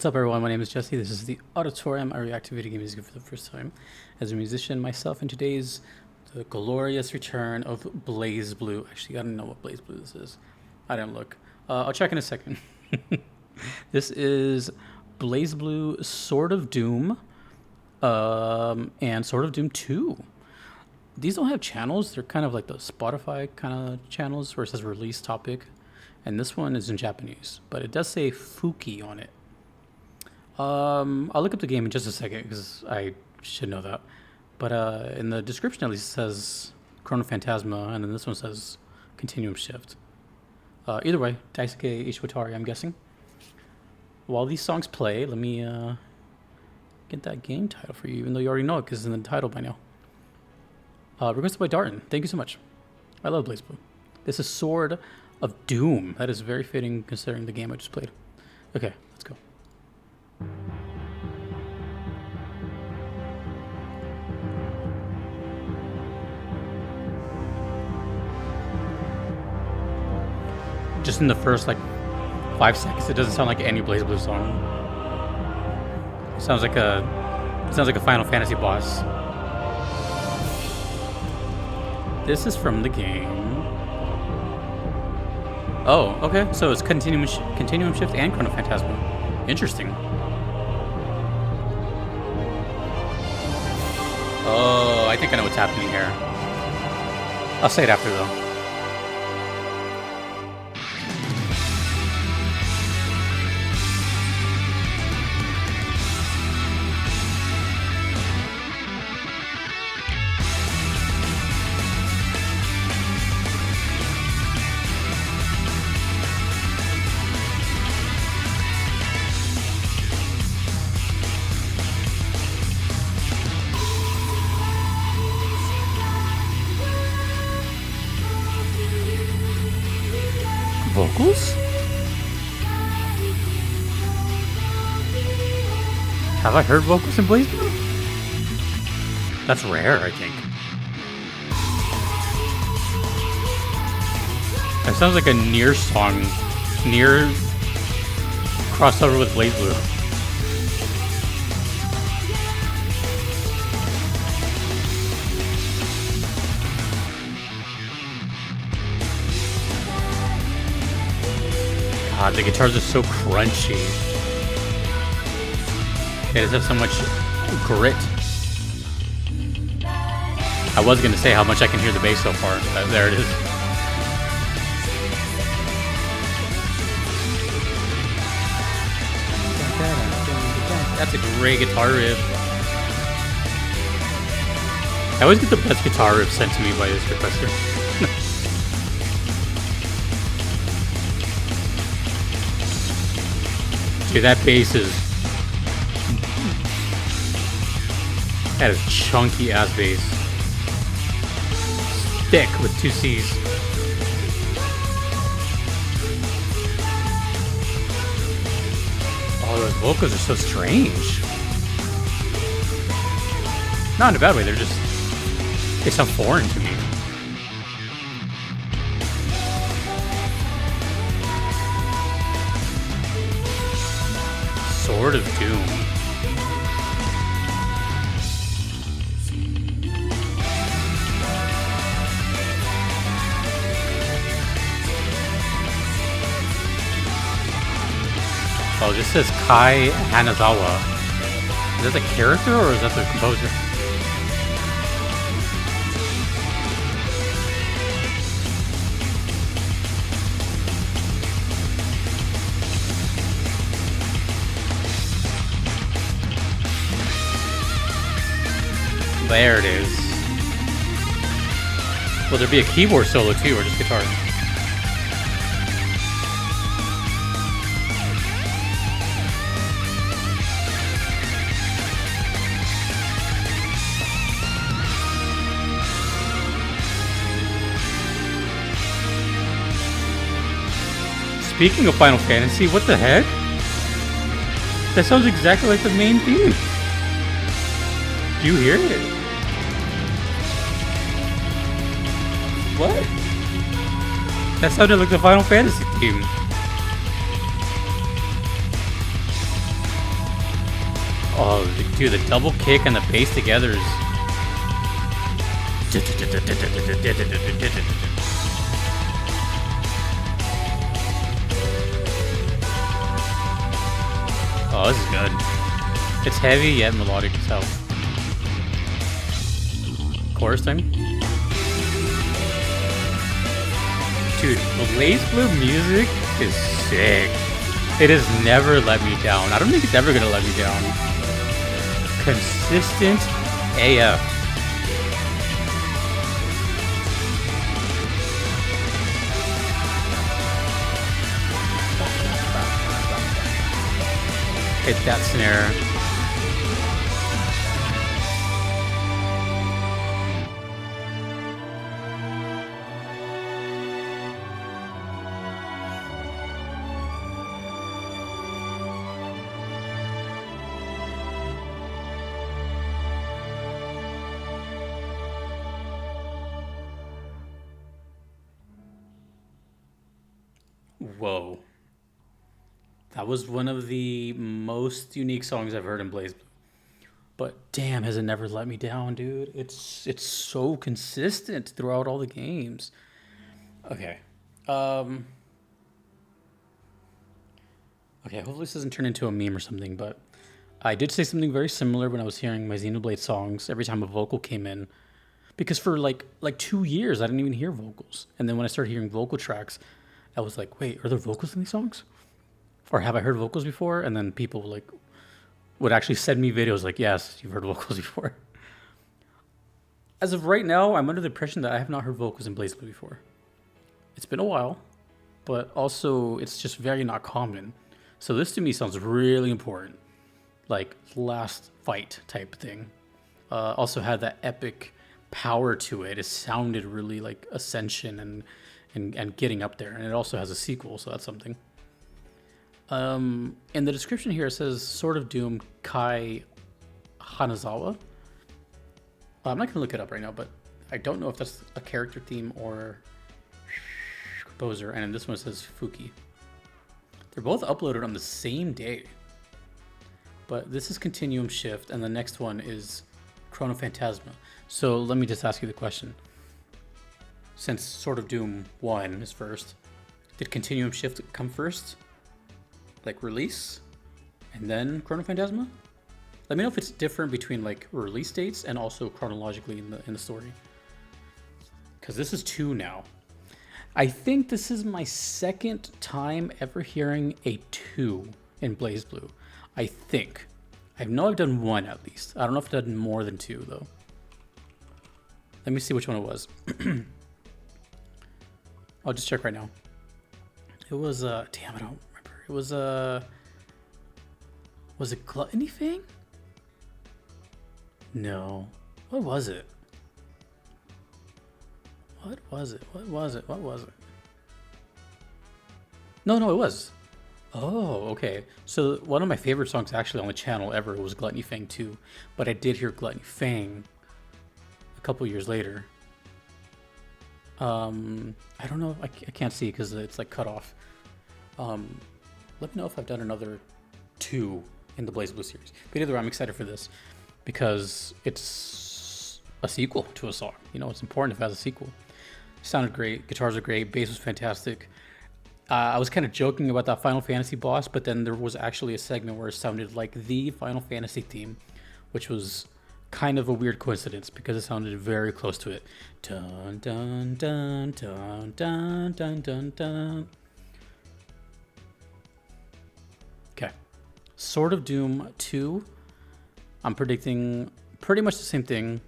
What's up, everyone? My name is Jesse. This is the Auditorium. I react to video game music for the first time as a musician myself, and today's the glorious return of Blazblue. Actually, I don't know what Blazblue this is. I didn't look. I'll check in a second. This is Blazblue Sword of Doom and Sword of Doom 2. These don't have channels. They're kind of like the Spotify kind of channels where it says release topic. And this one is in Japanese, but it does say Fuki on it. I'll look up the game in just a second because I should know that. But in the description, at least, it says Chrono Phantasma, and then this one says Continuum Shift. Either way, Daisuke Ishiwatari, I'm guessing. While these songs play, let me get that game title for you, even though you already know it because it's in the title by now. Requested by Darton. Thank you so much. I love Blazblue. This is Sword of Doom. That is very fitting considering the game I just played. Okay, let's go. Just in the first 5 seconds, it doesn't sound like any Blazblue song. It sounds like a Final Fantasy boss. This is from the game. Oh, okay. So it's Continuum Shift and Chrono Phantasma. Interesting. Oh, I think I know what's happening here. I'll say it after, though. Vocals? Have I heard vocals in Blazblue? That's rare, I think. That sounds like a Nier song. Nier crossover with Blazblue. God, the guitars are so crunchy. They just have so much grit. I was gonna say how much I can hear the bass so far, but there it is. That's a great guitar riff. I always get the best guitar riff sent to me by this requester. Dude, that bass is... That is chunky ass bass. Thick with 2 C's. Oh, those vocals are so strange. Not in a bad way, they're just... They sound foreign to me. Sword of Doom. Oh, this says Kai Hanazawa. Is that the character or is that the composer? There it is. Will there be a keyboard solo too, or just guitar? Speaking of Final Fantasy, what the heck? That sounds exactly like the main theme. Do you hear it? What? That sounded like the Final Fantasy theme. Oh, dude, the double kick and the bass together is. Oh, this is good. It's heavy yet melodic as hell. Chorus time. Dude, Blazblue music is sick. It has never let me down. I don't think it's ever gonna let me down. Consistent AF. Hit that snare. Whoa. That was one of the most unique songs I've heard in Blazblue. But damn, has it never let me down, dude. It's so consistent throughout all the games. Okay. Okay, hopefully this doesn't turn into a meme or something, but I did say something very similar when I was hearing my Xenoblade songs every time a vocal came in. Because for like 2 years I didn't even hear vocals. And then when I started hearing vocal tracks, I was like, wait, are there vocals in these songs? Or have I heard vocals before? And then people like would actually send me videos like, yes, you've heard vocals before. As of right now, I'm under the impression that I have not heard vocals in Blazblue before. It's been a while, but also it's just very not common. So this to me sounds really important. Like last fight type thing. Also had that epic power to it. It sounded really like Ascension and getting up there. And it also has a sequel, so that's something. In the description here, it says Sword of Doom Kai Hanazawa. I'm not going to look it up right now, but I don't know if that's a character theme or composer. And in this one, it says Fuki. They're both uploaded on the same day. But this is Continuum Shift, and the next one is Chrono Phantasma. So let me just ask you the question. Since Sword of Doom 1 is first, did Continuum Shift come first? Like release and then Chrono Phantasma? Let me know if it's different between like release dates and also chronologically in the story. Because this is 2 now. I think this is my second time ever hearing a 2 in Blazblue. I think. I know I've done 1 at least. I don't know if I've done more than 2 though. Let me see which one it was. I'll just check right now. It was damn, I don't remember. It was it Gluttony Fang? No. What was it? What was it? No, it was. Oh, okay. So one of my favorite songs actually on the channel ever was Gluttony Fang 2, but I did hear Gluttony Fang a couple years later. I don't know. I can't see because it's like cut off. Let me know if I've done another 2 in the Blazblue series. But either way, I'm excited for this because it's a sequel to a song. You know, it's important if it has a sequel. It sounded great. Guitars are great. Bass was fantastic. I was kind of joking about that Final Fantasy boss, but then there was actually a segment where it sounded like the Final Fantasy theme, which was kind of a weird coincidence because it sounded very close to it. Dun dun dun dun dun dun dun dun. Okay. Sword of Doom 2. I'm predicting pretty much the same thing,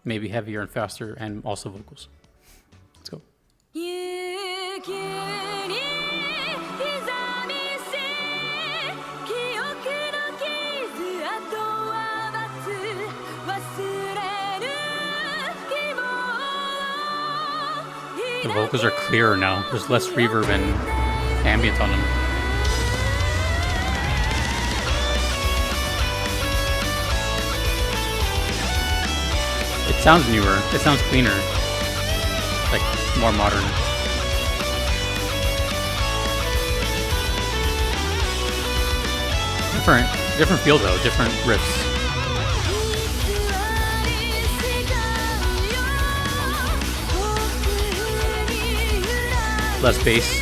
maybe heavier and faster, and also vocals. Let's go. The vocals are clearer now. There's less reverb and ambient on them. It sounds newer. It sounds cleaner. Like more modern. Different. Different feel though, different riffs. Less bass.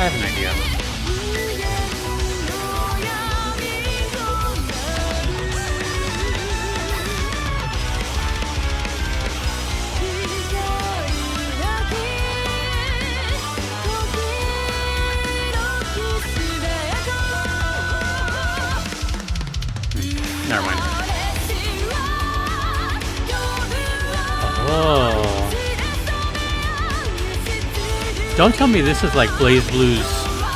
I have an idea. Never mind. Oh. Don't tell me this is like Blazblue's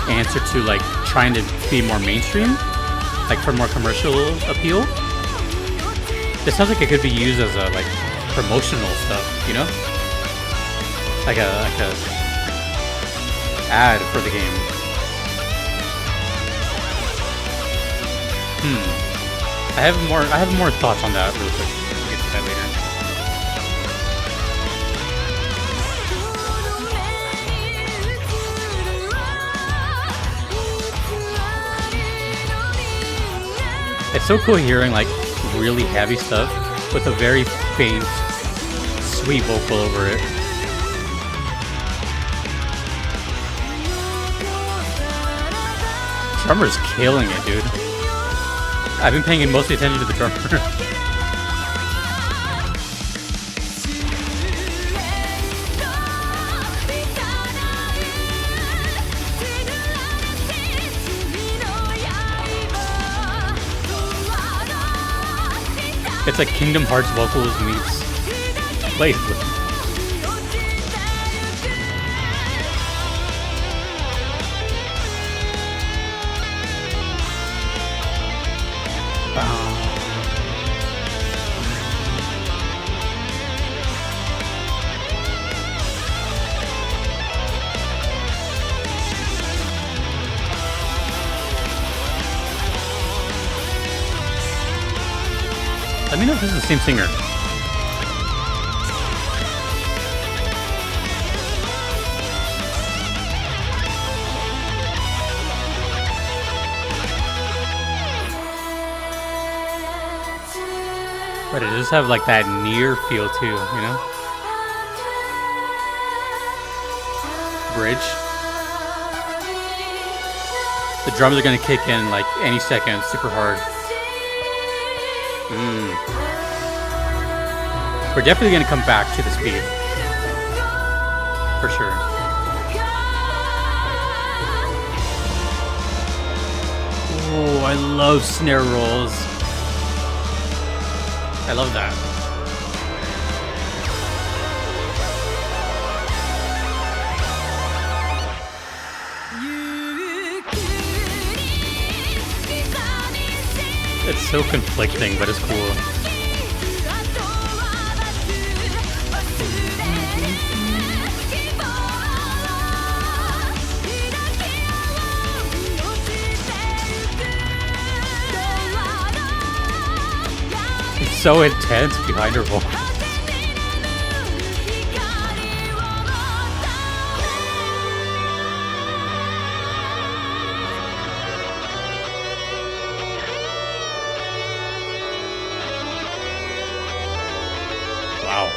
answer to like trying to be more mainstream, like for more commercial appeal. This sounds like it could be used as a like promotional stuff, you know, like a ad for the game. I have more thoughts on that real quick. We'll get to that later. It's so cool hearing like really heavy stuff with a very faint, sweet vocal over it. Drummer's killing it, dude. I've been paying mostly attention to the drummer. It's like Kingdom Hearts vocals meets Blazblue. Let me know if this is the same singer. But it does have like that near feel too, you know? Bridge. The drums are gonna kick in like any second, super hard. We're definitely gonna come back to the speed. For sure. Oh, I love snare rolls. I love that. It's so conflicting, but it's cool. It's so intense behind her voice. Wow.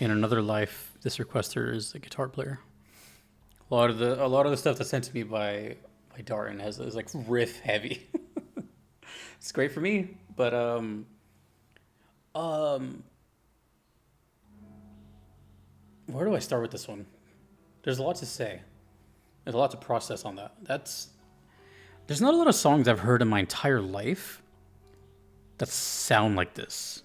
In another life, this requester is a guitar player. A lot of the stuff that's sent to me by Darton is like riff heavy. It's great for me, but where do I start with this one? There's a lot to say. There's a lot to process on that. There's not a lot of songs I've heard in my entire life that sound like this.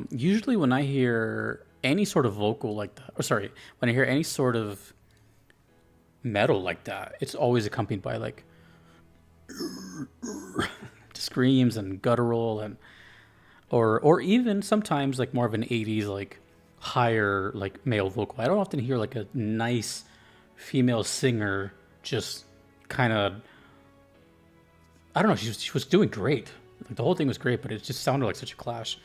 Usually when I hear any sort of vocal like that, or sorry, when I hear any sort of metal like that, it's always accompanied by like screams and guttural and or even sometimes like more of an 80s like higher like male vocal. I don't often hear like a nice female singer just kind of, I don't know, she was doing great. Like the whole thing was great, but it just sounded like such a clash.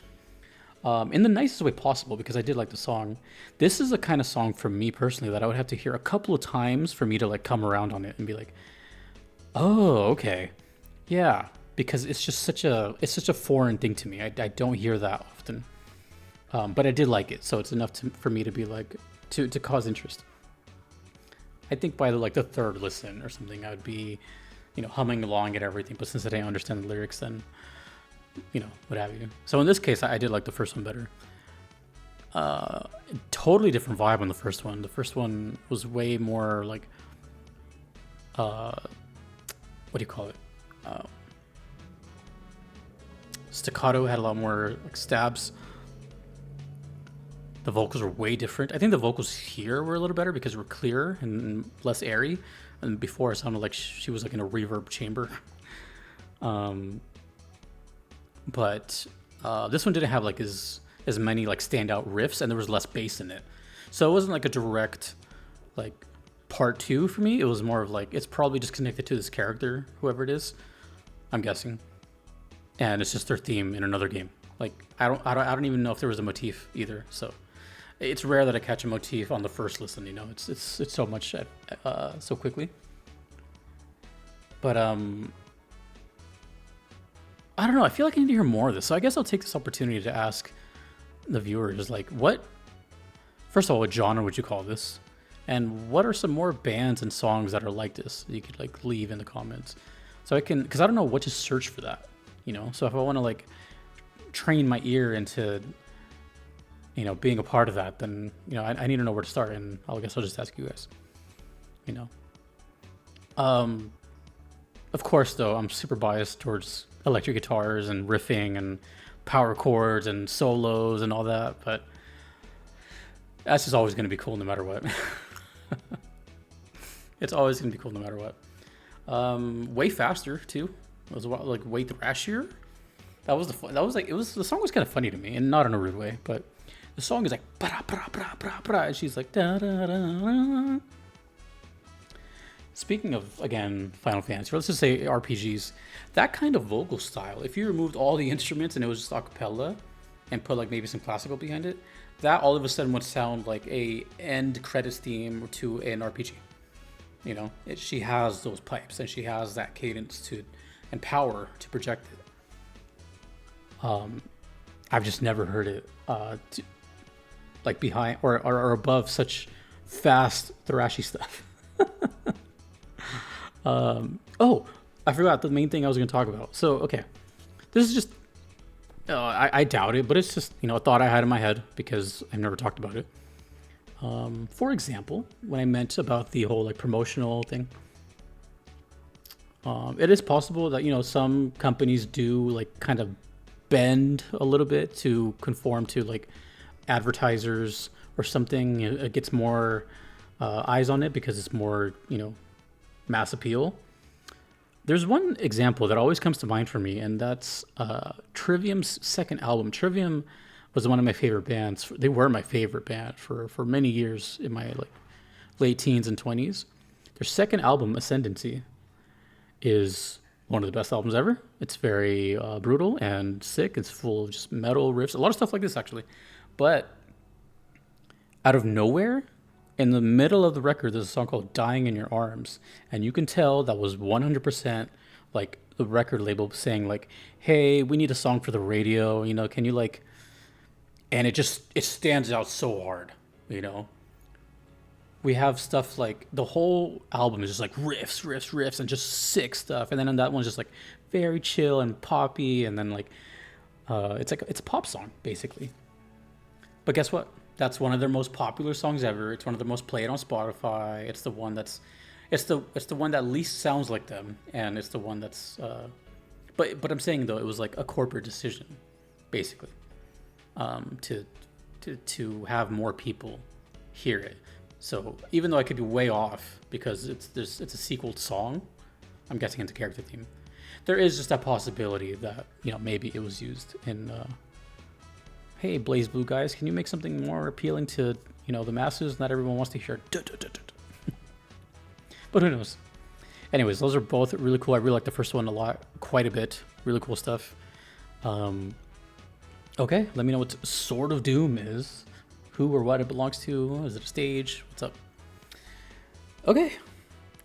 In the nicest way possible, because I did like the song. This is a kind of song for me personally that I would have to hear a couple of times for me to like come around on it and be like, oh, okay, yeah, because it's just such a foreign thing to me. I don't hear that often, but I did like it, so it's enough for me to be like to cause interest. I think by the third listen or something, I would be, humming along at everything. But since I didn't understand the lyrics, then what have you. So in this case, I did like the first one better. Totally different vibe on the first one. The first one was way more like, what do you call it? Staccato, had a lot more like stabs. The vocals were way different. I think the vocals here were a little better because they were clearer and less airy. And before it sounded like she was like in a reverb chamber. But this one didn't have like as many like standout riffs, and there was less bass in it. So it wasn't like a direct like part two for me. It was more of like, it's probably just connected to this character, whoever it is, I'm guessing. And it's just their theme in another game. Like I don't even know if there was a motif either. So it's rare that I catch a motif on the first listen. It's so much so quickly. But I don't know. I feel like I need to hear more of this. So I guess I'll take this opportunity to ask the viewers, like, first of all, what genre would you call this? And what are some more bands and songs that are like this that you could like leave in the comments? So because I don't know what to search for that, So if I want to like train my ear into, being a part of that, then, I need to know where to start. And I guess I'll just ask you guys, Of course, though, I'm super biased towards electric guitars and riffing and power chords and solos and all that, but that's just always going to be cool no matter what. It's always going to be cool no matter what. Way faster too. It was like way thrashier. The song was kind of funny to me, and not in a rude way, but the song is like bra bra bra bra bra, and she's like da da da da. Speaking of, again, Final Fantasy, or let's just say RPGs, that kind of vocal style, if you removed all the instruments and it was just a cappella and put like maybe some classical behind it, that all of a sudden would sound like a end credits theme to an RPG. She has those pipes and she has that cadence and power to project it. I've just never heard it like behind or above such fast thrashy stuff. I forgot the main thing I was going to talk about. So, okay, this is just, I doubt it, but it's just, a thought I had in my head because I've never talked about it. For example, when I meant about the whole like promotional thing, it is possible that, some companies do like kind of bend a little bit to conform to like advertisers or something. It gets more eyes on it because it's more, mass appeal. There's one example that always comes to mind for me, and that's Trivium's second album. Trivium was one of my favorite bands. They were my favorite band for many years in my like late teens and 20s. Their second album, Ascendancy, is one of the best albums ever. It's very brutal and sick. It's full of just metal riffs, a lot of stuff like this actually. But out of nowhere, in the middle of the record, there's a song called Dying in Your Arms. And you can tell that was 100% like the record label saying like, hey, we need a song for the radio, can you like, and it stands out so hard, We have stuff like, the whole album is just like riffs, and just sick stuff. And then on that one's just like very chill and poppy. And then like, it's a pop song basically. But guess what? That's one of their most popular songs ever. It's one of the most played on Spotify. It's the one it's the one that least sounds like them, and it's the one that's. But I'm saying though, it was like a corporate decision, basically, to to have more people hear it. So even though I could be way off because it's a sequel song, I'm guessing it's a character theme. There is just a possibility that, you know, maybe it was used in. Hey, Blazblue guys, can you make something more appealing to, you know, the masses? Not everyone wants to hear. But who knows? Anyways, those are both really cool. I really like the first one a lot, quite a bit. Really cool stuff. Okay, let me know what Sword of Doom is. Who or what it belongs to. Is it a stage? What's up? Okay,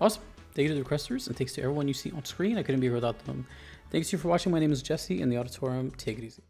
awesome. Thank you to the requesters, and thanks to everyone you see on screen. I couldn't be here without them. Thanks to you for watching. My name is Jesse in the Auditorium. Take it easy.